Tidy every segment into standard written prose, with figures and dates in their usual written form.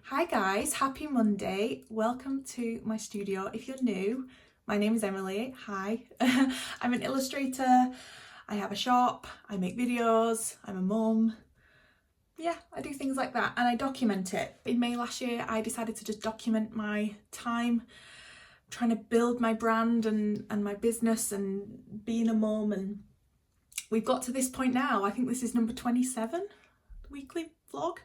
Hi guys, happy Monday. Welcome to my studio. If you're new, my name is Emily. Hi. I'm an illustrator. I have a shop. I make videos. I'm a mum. Yeah, I do things like that and I document it. In May last year, I decided to just document my time trying to build my brand and my business and being a mum, and we've got to this point now. I think this is number 27 weekly vlog.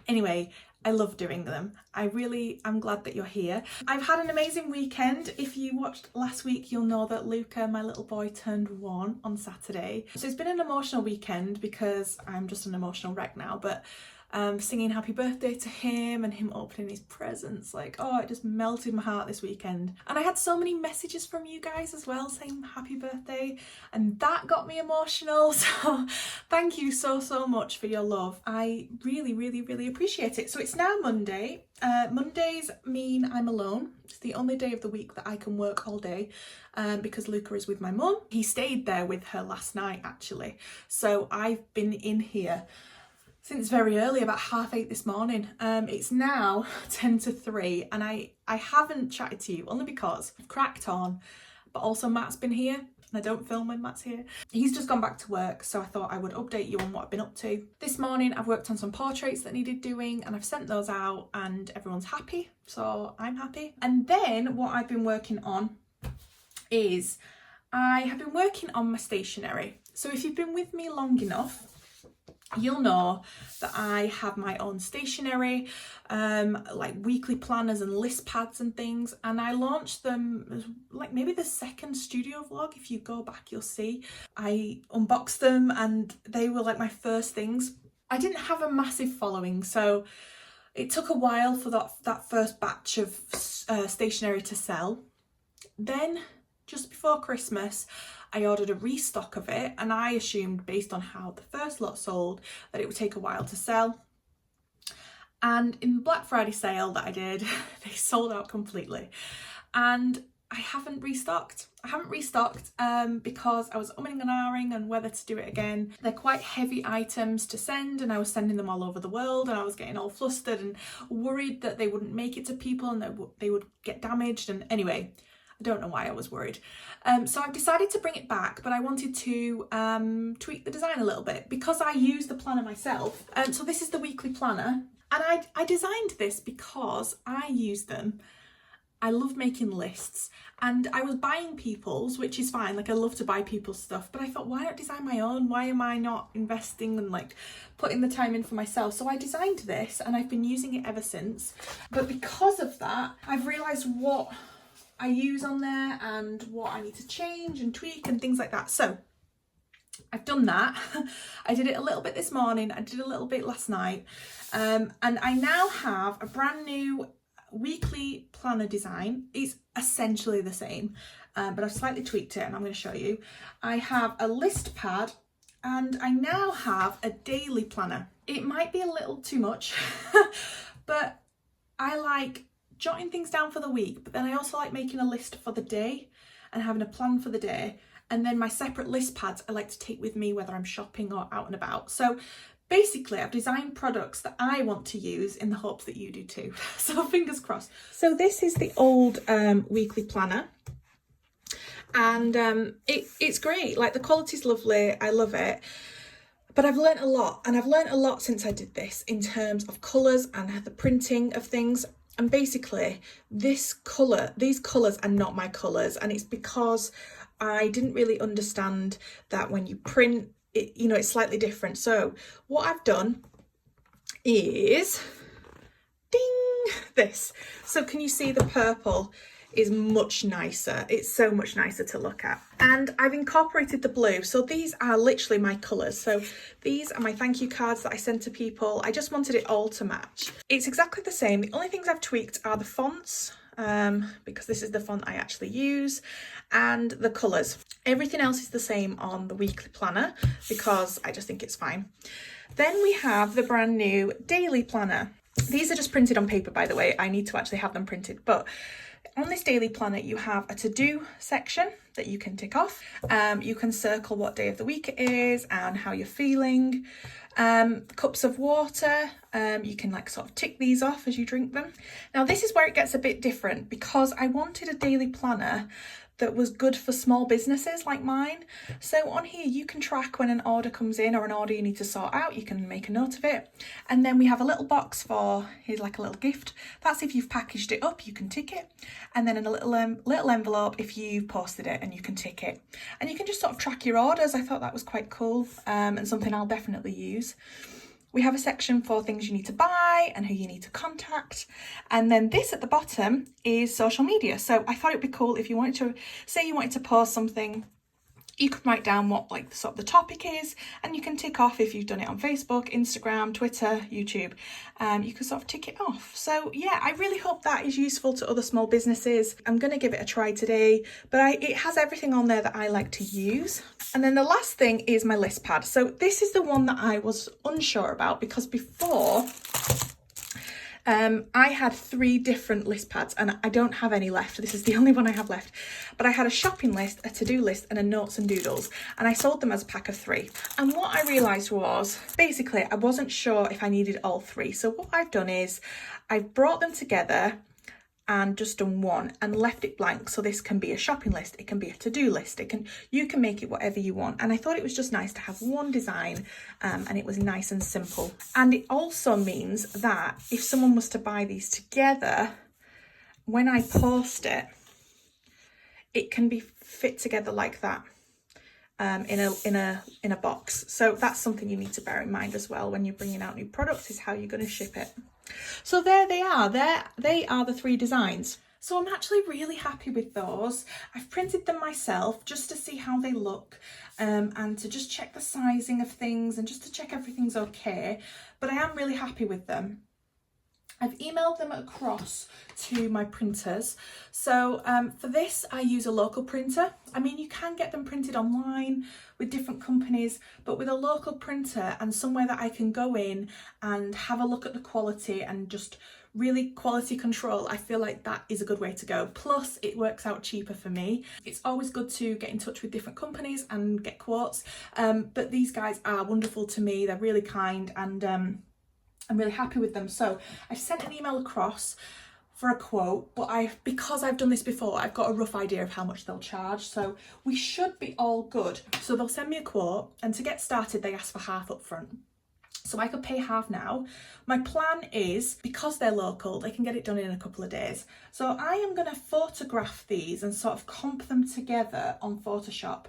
Anyway, I love doing them. I'm glad that you're here. I've had an amazing weekend. If you watched last week, you'll know that Luca, my little boy, turned 1 on Saturday. So it's been an emotional weekend because I'm just an emotional wreck now, but singing happy birthday to him and him opening his presents, like, oh, it just melted my heart this weekend. And I had so many messages from you guys as well saying happy birthday, and that got me emotional. So thank you so much for your love. I really appreciate it. So it's now Monday. Mondays mean I'm alone. It's the only day of the week that I can work all day because Luca is with my mum. He stayed there with her last night actually. So I've been in here since very early, about 8:30 this morning. It's now 10 to 3 and I haven't chatted to you only because I've cracked on, but also Matt's been here and I don't film when Matt's here. He's just gone back to work, so I thought I would update you on what I've been up to. This morning I've worked on some portraits that needed doing and I've sent those out and everyone's happy, so I'm happy. And then what I've been working on is I have been working on my stationery. So if you've been with me long enough, you'll know that I have my own stationery, like weekly planners and list pads and things, and I launched them like maybe the second studio vlog. If you go back, you'll see I unboxed them and they were like my first things. I didn't have a massive following, so it took a while for that first batch of stationery to sell. Then just before Christmas, I ordered a restock of it, and I assumed based on how the first lot sold that it would take a while to sell. And in the Black Friday sale that I did, they sold out completely. And I haven't restocked. Because I was umming and ahhing on whether to do it again. They're quite heavy items to send, and I was sending them all over the world, and I was getting all flustered and worried that they wouldn't make it to people and that they would get damaged. And anyway, I don't know why I was worried. So I've decided to bring it back, but I wanted to tweak the design a little bit because I use the planner myself. So this is the weekly planner, and I designed this because I use them. I love making lists, and I was buying people's, which is fine. Like, I love to buy people's stuff, but I thought, why not design my own? Why am I not investing and like putting the time in for myself? So I designed this and I've been using it ever since. But because of that, I've realised what I use on there and what I need to change and tweak and things like that. So I've done that. I did it a little bit this morning. I did a little bit last night. And I now have a brand new weekly planner design. It's essentially the same, but I've slightly tweaked it and I'm going to show you. I have a list pad and I now have a daily planner. It might be a little too much, but I like jotting things down for the week, but then I also like making a list for the day and having a plan for the day. And then my separate list pads I like to take with me whether I'm shopping or out and about. So basically I've designed products that I want to use in the hopes that you do too. So fingers crossed. So this is the old weekly planner, and it's great. Like, the quality's lovely. I love it. But I've learnt a lot, and I've learnt a lot since I did this in terms of colours and the printing of things. And basically these colours are not my colours, and it's because I didn't really understand that when you print it, you know, it's slightly different. So what I've done is ding, this. So can you see the purple is much nicer? It's so much nicer to look at. And I've incorporated the blue. So these are literally my colours. So these are my thank you cards that I sent to people. I just wanted it all to match. It's exactly the same. The only things I've tweaked are the fonts, because this is the font I actually use, and the colours. Everything else is the same on the weekly planner because I just think it's fine. Then we have the brand new daily planner. These are just printed on paper, by the way. I need to actually have them printed, but on this daily planner you have a to-do section, that you can tick off. You can circle what day of the week it is and how you're feeling. Cups of water, you can like sort of tick these off as you drink them. Now this is where it gets a bit different, because I wanted a daily planner that was good for small businesses like mine. So on here you can track when an order comes in or an order you need to sort out. You can make a note of it. And then we have a little box for, here's like a little gift. That's if you've packaged it up, you can tick it. And then in a little envelope if you've posted it, and you can tick it. And you can just sort of track your orders. I thought that was quite cool, and something I'll definitely use. We have a section for things you need to buy and who you need to contact. And then this at the bottom is social media. So I thought it'd be cool if you wanted to, say you wanted to post something, you could write down what like sort of the topic is, and you can tick off if you've done it on Facebook, Instagram, Twitter, YouTube. You can sort of tick it off. So yeah, I really hope that is useful to other small businesses. I'm going to give it a try today, but it has everything on there that I like to use. And then the last thing is my list pad. So this is the one that I was unsure about, because before I had 3 different list pads, and I don't have any left. This is the only one I have left. But I had a shopping list, a to-do list, and a notes and doodles, and I sold them as a pack of 3. And what I realised was, basically, I wasn't sure if I needed all 3. So what I've done is I've brought them together and just done one and left it blank. So this can be a shopping list, it can be a to-do list, you can make it whatever you want. And I thought it was just nice to have one design, and it was nice and simple. And it also means that if someone was to buy these together, when I post it, it can be fit together like that, in a box. So that's something you need to bear in mind as well when you're bringing out new products, is how you're going to ship it. So there they are. They are the 3 designs. So I'm actually really happy with those. I've printed them myself just to see how they look, and to just check the sizing of things and just to check everything's okay. But I am really happy with them. I've emailed them across to my printers. So for this, I use a local printer. I mean, you can get them printed online with different companies, but with a local printer and somewhere that I can go in and have a look at the quality and just really quality control, I feel like that is a good way to go. Plus, it works out cheaper for me. It's always good to get in touch with different companies and get quotes. But these guys are wonderful to me. They're really kind, and I'm really happy with them. So I've sent an email across for a quote, but because I've done this before, I've got a rough idea of how much they'll charge. So we should be all good. So they'll send me a quote, and to get started, they ask for half up front. So I could pay half now. My plan is, because they're local, they can get it done in a couple of days. So I am going to photograph these and sort of comp them together on Photoshop.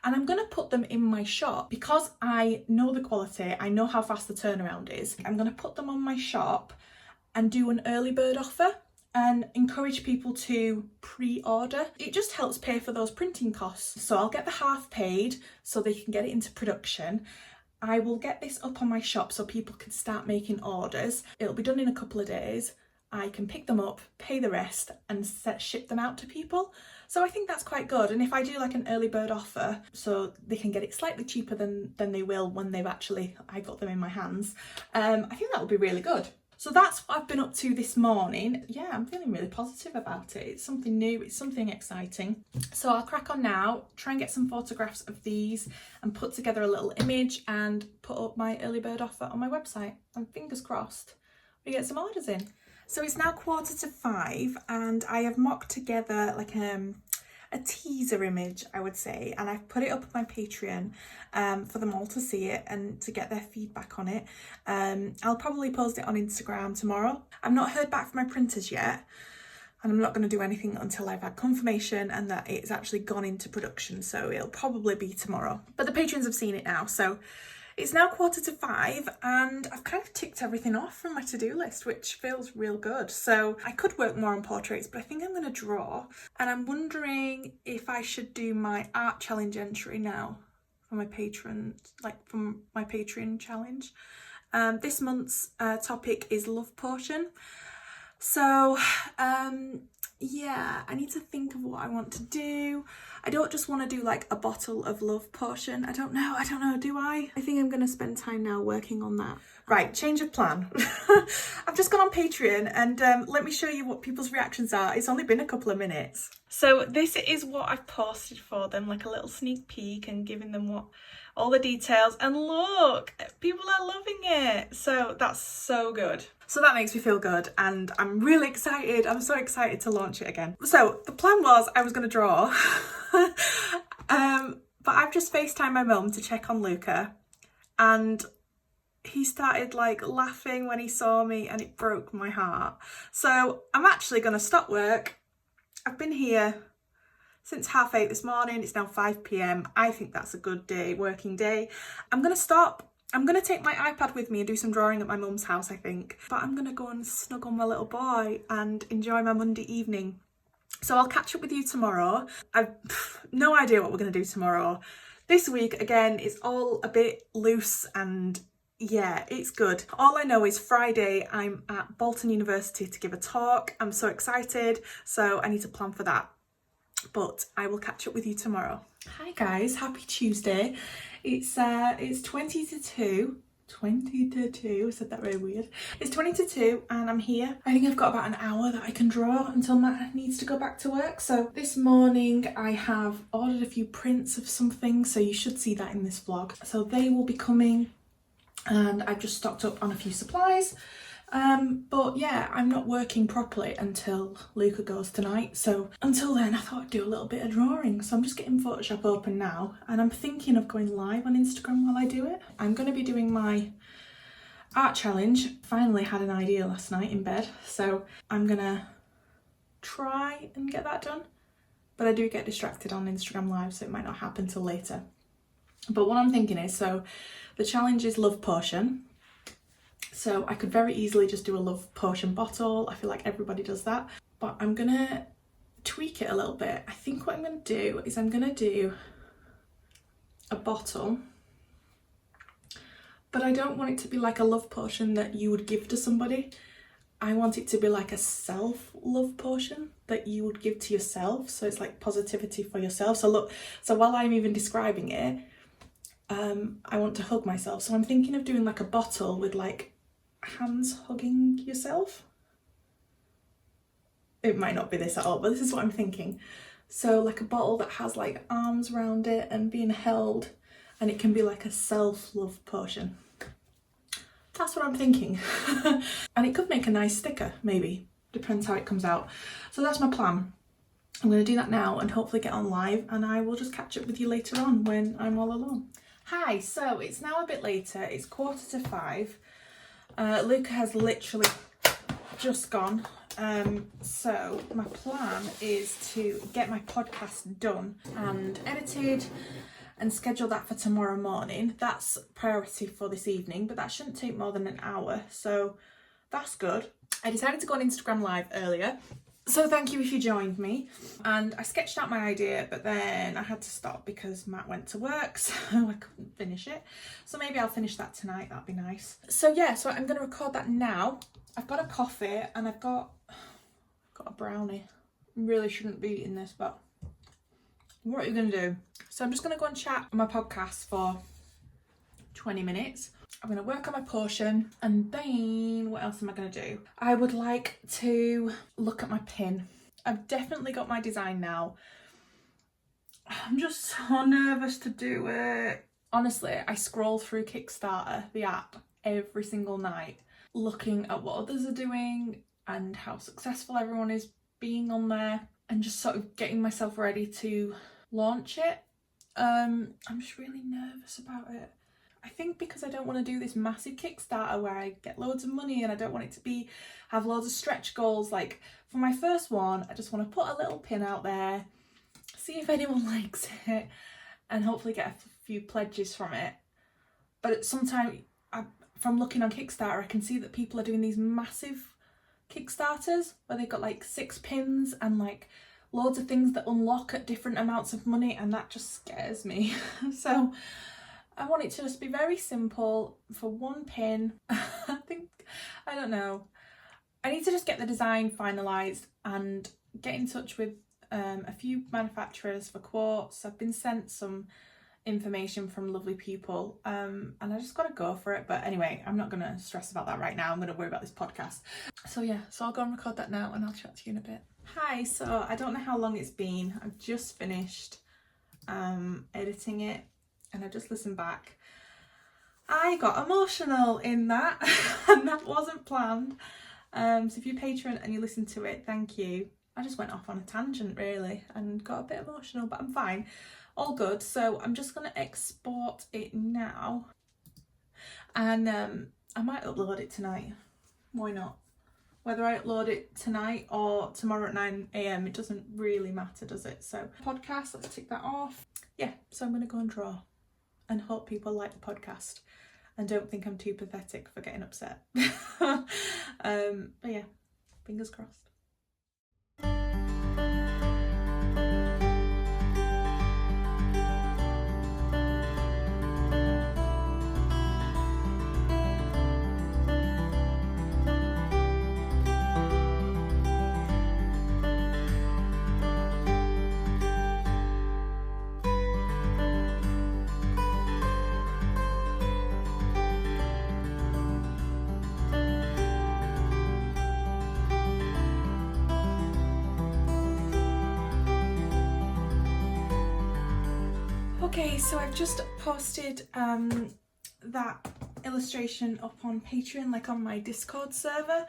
And I'm going to put them in my shop, because I know the quality, I know how fast the turnaround is. I'm going to put them on my shop and do an early bird offer and encourage people to pre-order. It just helps pay for those printing costs. So I'll get the half paid so they can get it into production. I will get this up on my shop so people can start making orders. It'll be done in a couple of days. I can pick them up, pay the rest, and ship them out to people. So I think that's quite good. And if I do like an early bird offer, so they can get it slightly cheaper than they will when I got them in my hands, I think that would be really good. So that's what I've been up to this morning. Yeah, I'm feeling really positive about it. It's something new, it's something exciting. So I'll crack on now, try and get some photographs of these and put together a little image and put up my early bird offer on my website. And fingers crossed, we get some orders in. So it's now 4:45 and I have mocked together like a teaser image, I would say, and I've put it up on my Patreon for them all to see it and to get their feedback on it. I'll probably post it on Instagram tomorrow. I've not heard back from my printers yet, and I'm not going to do anything until I've had confirmation and that it's actually gone into production, so it'll probably be tomorrow. But the patrons have seen it now, so it's now 4:45 and I've kind of ticked everything off from my to-do list, which feels real good. So I could work more on portraits, but I think I'm going to draw. And I'm wondering if I should do my art challenge entry now for my Patreon, from my Patreon challenge. This month's topic is love potion. So yeah, I need to think of what I want to do. I don't just want to do like a bottle of love potion. I don't know, do I? I think I'm going to spend time now working on that. Right, change of plan. I've just gone on Patreon and let me show you what people's reactions are. It's only been a couple of minutes. So this is what I've posted for them, like a little sneak peek and giving them all the details. And look, people are loving it. So that's so good. So that makes me feel good and I'm really excited. I'm so excited to launch it again. So the plan was I was going to draw, but I've just FaceTimed my mum to check on Luca and he started like laughing when he saw me and it broke my heart. So I'm actually going to stop work. I've been here since 8:30 this morning. It's now 5 p.m. I think that's a good day, working day. I'm going to stop. I'm going to take my iPad with me and do some drawing at my mum's house, I think. But I'm going to go and snuggle my little boy and enjoy my Monday evening. So I'll catch up with you tomorrow. I've no idea what we're going to do tomorrow. This week, again, it's all a bit loose and yeah, it's good. All I know is Friday I'm at Bolton University to give a talk. I'm so excited, so I need to plan for that. But I will catch up with you tomorrow. Hi guys, happy Tuesday. It's 20 to 2. 20 to 2, I said that very weird. It's 20 to 2 and I'm here. I think I've got about an hour that I can draw until Matt needs to go back to work. So this morning I have ordered a few prints of something, so you should see that in this vlog. So they will be coming and I've just stocked up on a few supplies. But yeah, I'm not working properly until Luca goes tonight. So until then I thought I'd do a little bit of drawing. So I'm just getting Photoshop open now and I'm thinking of going live on Instagram while I do it. I'm going to be doing my art challenge. Finally had an idea last night in bed. So I'm going to try and get that done. But I do get distracted on Instagram live, so it might not happen till later. But what I'm thinking is, so the challenge is love potion. So I could very easily just do a love potion bottle. I feel like everybody does that. But I'm going to tweak it a little bit. I think what I'm going to do is I'm going to do a bottle. But I don't want it to be like a love potion that you would give to somebody. I want it to be like a self-love potion that you would give to yourself. So it's like positivity for yourself. So look, so while I'm even describing it, I want to hug myself. So I'm thinking of doing like a bottle with like hands hugging yourself. It might not be this at all, but this is what I'm thinking. So like a bottle that has like arms around it and being held, and it can be like a self-love potion. That's what I'm thinking. And it could make a nice sticker, maybe. Depends how it comes out. So that's my plan. I'm going to do that now and hopefully get on live, and I will just catch up with you later on when I'm all alone. Hi, so it's now a bit later. It's 4:45. Luca has literally just gone. So my plan is to get my podcast done and edited and schedule that for tomorrow morning. That's priority for this evening, but that shouldn't take more than an hour, so that's good. I decided to go on Instagram live earlier, so thank you if you joined me. And I sketched out my idea, but then I had to stop because Matt went to work, so I couldn't finish it. So maybe I'll finish that tonight, that'd be nice. So yeah, so I'm going to record that now. I've got a coffee and I've got a brownie. Really shouldn't be eating this, but what are you going to do? So I'm just going to go and chat on my podcast for 20 minutes. I'm going to work on my potion, and then what else am I going to do? I would like to look at my pin. I've definitely got my design now. I'm just so nervous to do it. Honestly, I scroll through Kickstarter, the app, every single night, looking at what others are doing and how successful everyone is being on there, and just sort of getting myself ready to launch it. I'm just really nervous about it. I think because I don't want to do this massive Kickstarter where I get loads of money, and I don't want it to have loads of stretch goals. Like for my first one, I just want to put a little pin out there, see if anyone likes it, and hopefully get a few pledges from it. But sometimes from looking on Kickstarter, I can see that people are doing these massive Kickstarters where they've got like 6 pins and like loads of things that unlock at different amounts of money, and that just scares me. So I want it to just be very simple for one pin. I don't know. I need to just get the design finalised and get in touch with a few manufacturers for quotes. I've been sent some information from lovely people, and I just gotta go for it. But anyway, I'm not gonna stress about that right now. I'm gonna worry about this podcast. So yeah, so I'll go and record that now and I'll chat to you in a bit. Hi, so I don't know how long it's been. I've just finished editing it and I just listened back. I got emotional in that and that wasn't planned. So if you're a patron and you listen to it, thank you. I just went off on a tangent really and got a bit emotional, but I'm fine. All good. So I'm just going to export it now and I might upload it tonight. Why not? Whether I upload it tonight or tomorrow at 9 AM, it doesn't really matter, does it? So podcast, let's tick that off. Yeah, so I'm going to go and draw and hope people like the podcast and don't think I'm too pathetic for getting upset. But yeah, fingers crossed. Okay, so I've just posted that illustration up on Patreon, like on my Discord server.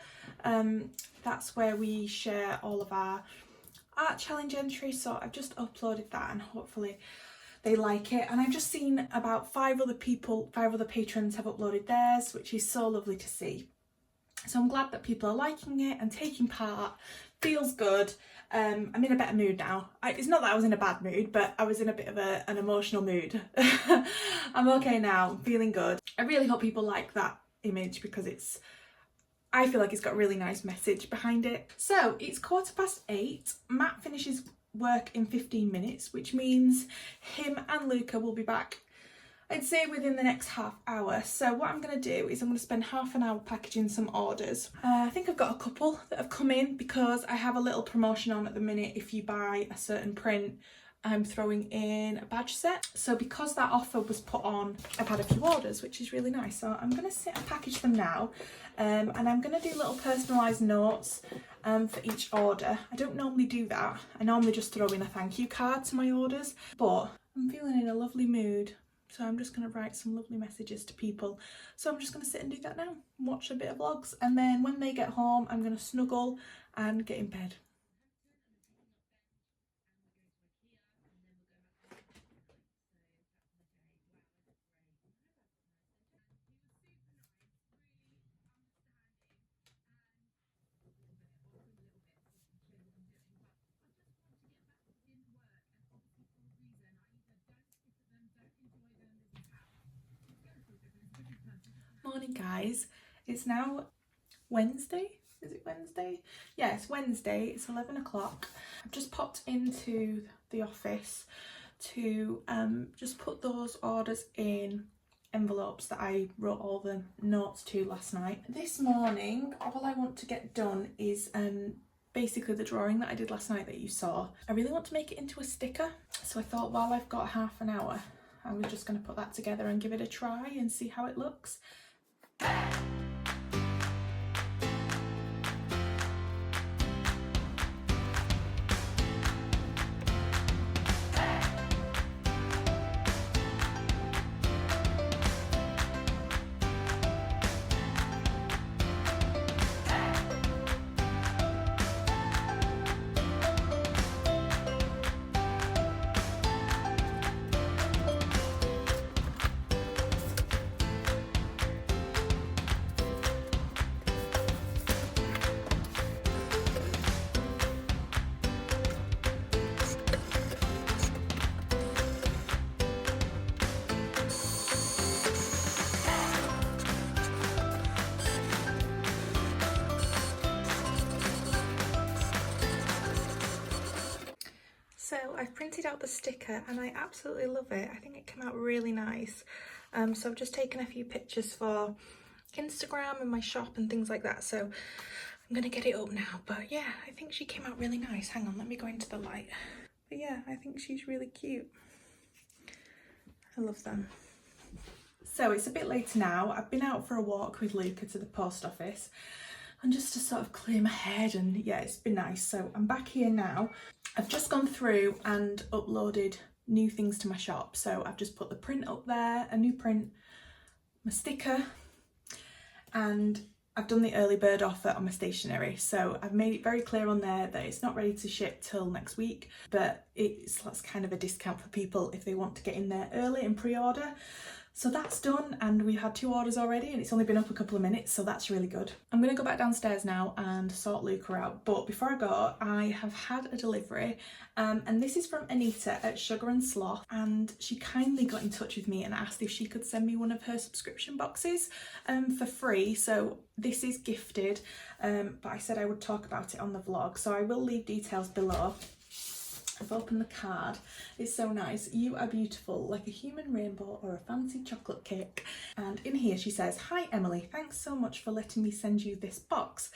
That's where we share all of our art challenge entries, so I've just uploaded that and hopefully they like it. And I've just seen about 5 other patrons have uploaded theirs, which is so lovely to see. So I'm glad that people are liking it and taking part. Feels good. I'm in a better mood now. It's not that I was in a bad mood, but I was in a bit of an emotional mood. I'm okay now, I'm feeling good. I really hope people like that image because I feel like it's got a really nice message behind it. So it's 8:15. Matt finishes work in 15 minutes, which means him and Luca will be back, I'd say, within the next half hour. So what I'm going to do is I'm going to spend half an hour packaging some orders. I think I've got a couple that have come in because I have a little promotion on at the minute. If you buy a certain print, I'm throwing in a badge set. So because that offer was put on, I've had a few orders, which is really nice. So I'm going to sit and package them now. And I'm going to do little personalised notes for each order. I don't normally do that. I normally just throw in a thank you card to my orders, but I'm feeling in a lovely mood. So I'm just going to write some lovely messages to people. So I'm just going to sit and do that now and watch a bit of vlogs. And then when they get home, I'm going to snuggle and get in bed. Morning guys, it's now Wednesday. Is it Wednesday? Yeah, it's Wednesday. It's 11 o'clock. I've just popped into the office to just put those orders in envelopes that I wrote all the notes to last night. This morning, all I want to get done is basically the drawing that I did last night that you saw. I really want to make it into a sticker, so I thought while I've got half an hour, I was just going to put that together and give it a try and see how it looks. So I've printed out the sticker and I absolutely love it. I think it came out really nice. So I've just taken a few pictures for Instagram and my shop and things like that. So I'm gonna get it up now, but yeah, I think she came out really nice. Hang on, let me go into the light. But yeah, I think she's really cute. I love them. So it's a bit later now. I've been out for a walk with Luca to the post office and just to sort of clear my head, and yeah, it's been nice. So I'm back here now. I've just gone through and uploaded new things to my shop. So I've just put the print up there, a new print, my sticker, and I've done the early bird offer on my stationery. So I've made it very clear on there that it's not ready to ship till next week, but that's kind of a discount for people if they want to get in there early and pre-order. So that's done, and we've had 2 orders already, and it's only been up a couple of minutes, so that's really good. I'm gonna go back downstairs now and sort Luca out, but before I go, I have had a delivery, and this is from Anita at Sugar and Sloth, and she kindly got in touch with me and asked if she could send me one of her subscription boxes for free. So this is gifted, but I said I would talk about it on the vlog, so I will leave details below. I've opened the card. It's so nice. You are beautiful, like a human rainbow or a fancy chocolate cake. And in here she says, "Hi Emily, thanks so much for letting me send you this box.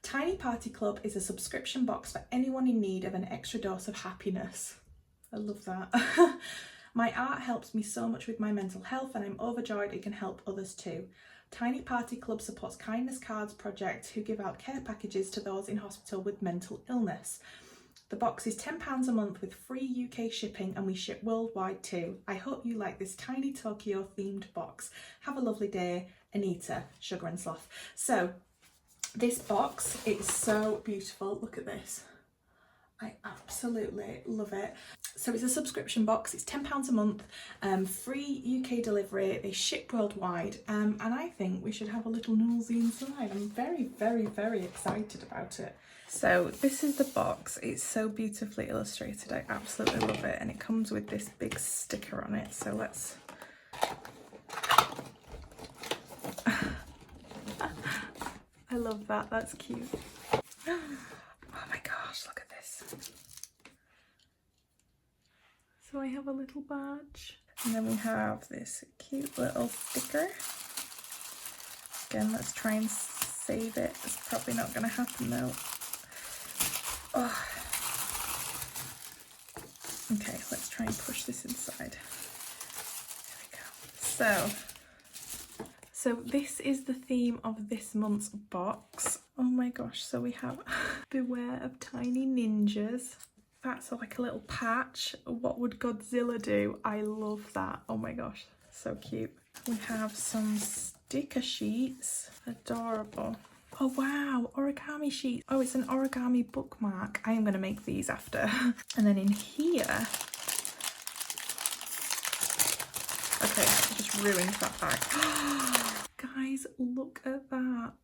Tiny Party Club is a subscription box for anyone in need of an extra dose of happiness." I love that. "My art helps me so much with my mental health, and I'm overjoyed it can help others too. Tiny Party Club supports Kindness Cards Project, who give out care packages to those in hospital with mental illness. The box is £10 a month with free UK shipping, and we ship worldwide too. I hope you like this tiny Tokyo themed box. Have a lovely day, Anita, Sugar and Sloth." So this box, it's so beautiful. Look at this. I absolutely love it. So it's a subscription box. It's £10 a month, free UK delivery. They ship worldwide, and I think we should have a little nosy inside. I'm very, very, very excited about it. So this is the box. It's so beautifully illustrated. I absolutely love it, and it comes with this big sticker on it. So let's... I love that. That's cute. Oh my gosh, look at this. So I have a little badge, and then we have this cute little sticker. Again, let's try and save it. It's probably not going to happen though. Oh. Okay, let's try and push this inside. There we go. So this is the theme of this month's box. Oh my gosh, so we have Beware of Tiny Ninjas. That's like a little patch. What would Godzilla do? I love that. Oh my gosh, so cute. We have some sticker sheets. Adorable. Oh wow, origami sheets. Oh, it's an origami bookmark. I am going to make these after. And then in here... Okay, I just ruined that bag. Guys, look at that.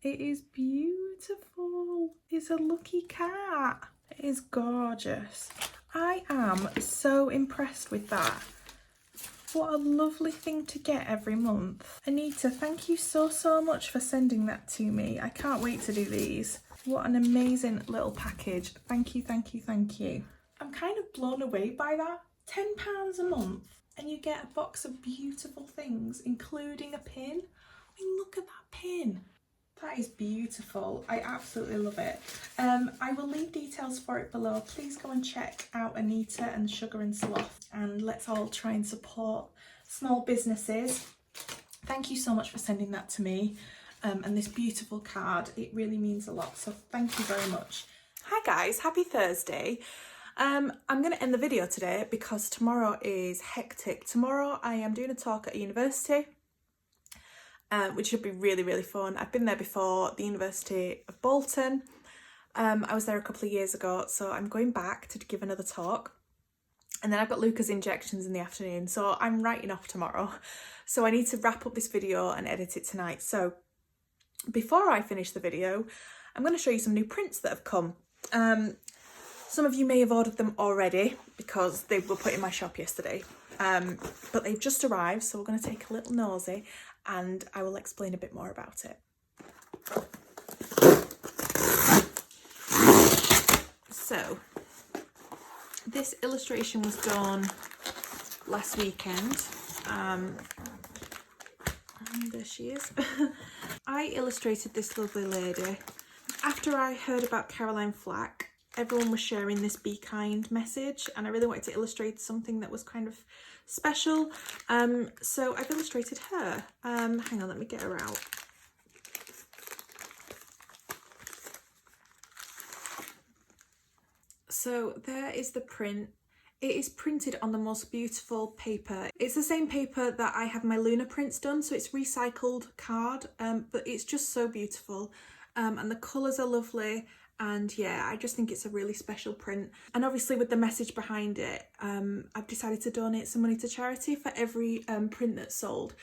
It is beautiful. It's a lucky cat. It is gorgeous. I am so impressed with that. What a lovely thing to get every month. Anita, thank you so, so much for sending that to me. I can't wait to do these. What an amazing little package. Thank you, thank you, thank you. I'm kind of blown away by that. £10 a month, and you get a box of beautiful things, including a pin. I mean, look at that pin. That is beautiful. I absolutely love it. I will leave details for it below. Please go and check out Anita and Sugar and Sloth, and let's all try and support small businesses. Thank you so much for sending that to me, and this beautiful card. It really means a lot, so thank you very much. Hi guys, happy Thursday. I'm going to end the video today because tomorrow is hectic. Tomorrow I am doing a talk at university, which should be really, really fun. I've been there before, the University of Bolton. I was there a couple of years ago, so I'm going back to give another talk. And then I've got Luca's injections in the afternoon, so I'm writing off tomorrow. So I need to wrap up this video and edit it tonight. So before I finish the video, I'm going to show you some new prints that have come. Some of you may have ordered them already because they were put in my shop yesterday. But they've just arrived, so we're going to take a little nosy and I will explain a bit more about it. So, this illustration was done last weekend. There she is. I illustrated this lovely lady After I heard about Caroline Flack, everyone was sharing this Be Kind message, and I really wanted to illustrate something that was kind of special. So I've illustrated her. Hang on, let me get her out. So there is the print. It is printed on the most beautiful paper. It's the same paper that I have my Luna prints done, so it's recycled card, but it's just so beautiful. And the colours are lovely, and yeah, I just think it's a really special print. And obviously with the message behind it, I've decided to donate some money to charity for every print that's sold.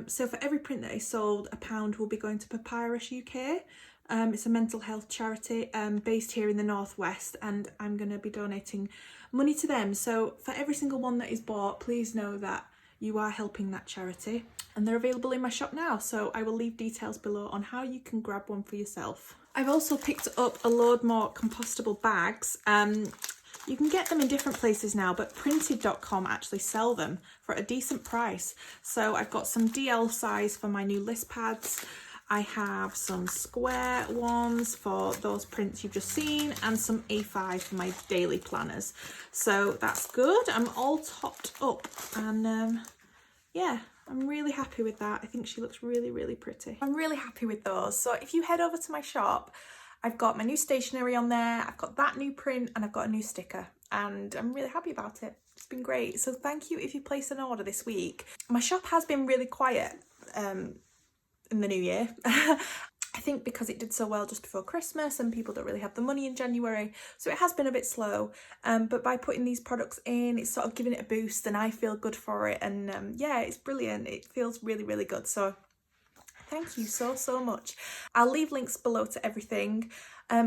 So for every print that is sold, £1 will be going to Papyrus UK. It's a mental health charity based here in the Northwest, and I'm going to be donating money to them. So for every single one that is bought, please know that you are helping that charity. And they're available in my shop now, so I will leave details below on how you can grab one for yourself. I've also picked up a load more compostable bags. You can get them in different places now, but printed.com actually sell them for a decent price. So I've got some DL size for my new list pads. I have some square ones for those prints you've just seen, and some A5 for my daily planners. So that's good. I'm all topped up, and yeah, I'm really happy with that. I think she looks really, really pretty. I'm really happy with those. So if you head over to my shop, I've got my new stationery on there, I've got that new print, and I've got a new sticker, and I'm really happy about it. It's been great. So thank you if you place an order this week. My shop has been really quiet in the new year. I think because it did so well just before Christmas and people don't really have the money in January, so it has been a bit slow, but by putting these products in, it's sort of giving it a boost, and I feel good for it, and yeah, it's brilliant. It feels really, really good. So thank you so much. I'll leave links below to everything.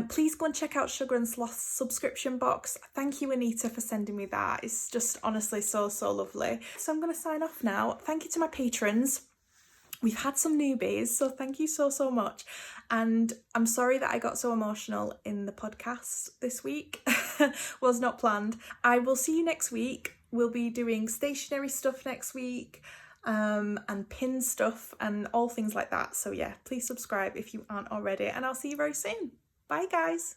Please go and check out Sugar and Sloth's subscription box. Thank you, Anita, for sending me that. It's just honestly so lovely. So I'm going to sign off now. Thank you to my patrons. We've had some newbies, so thank you so much. And I'm sorry that I got so emotional in the podcast this week. Was not planned. I will see you next week. We'll be doing stationery stuff next week, and pin stuff and all things like that. So yeah, please subscribe if you aren't already, and I'll see you very soon. Bye guys.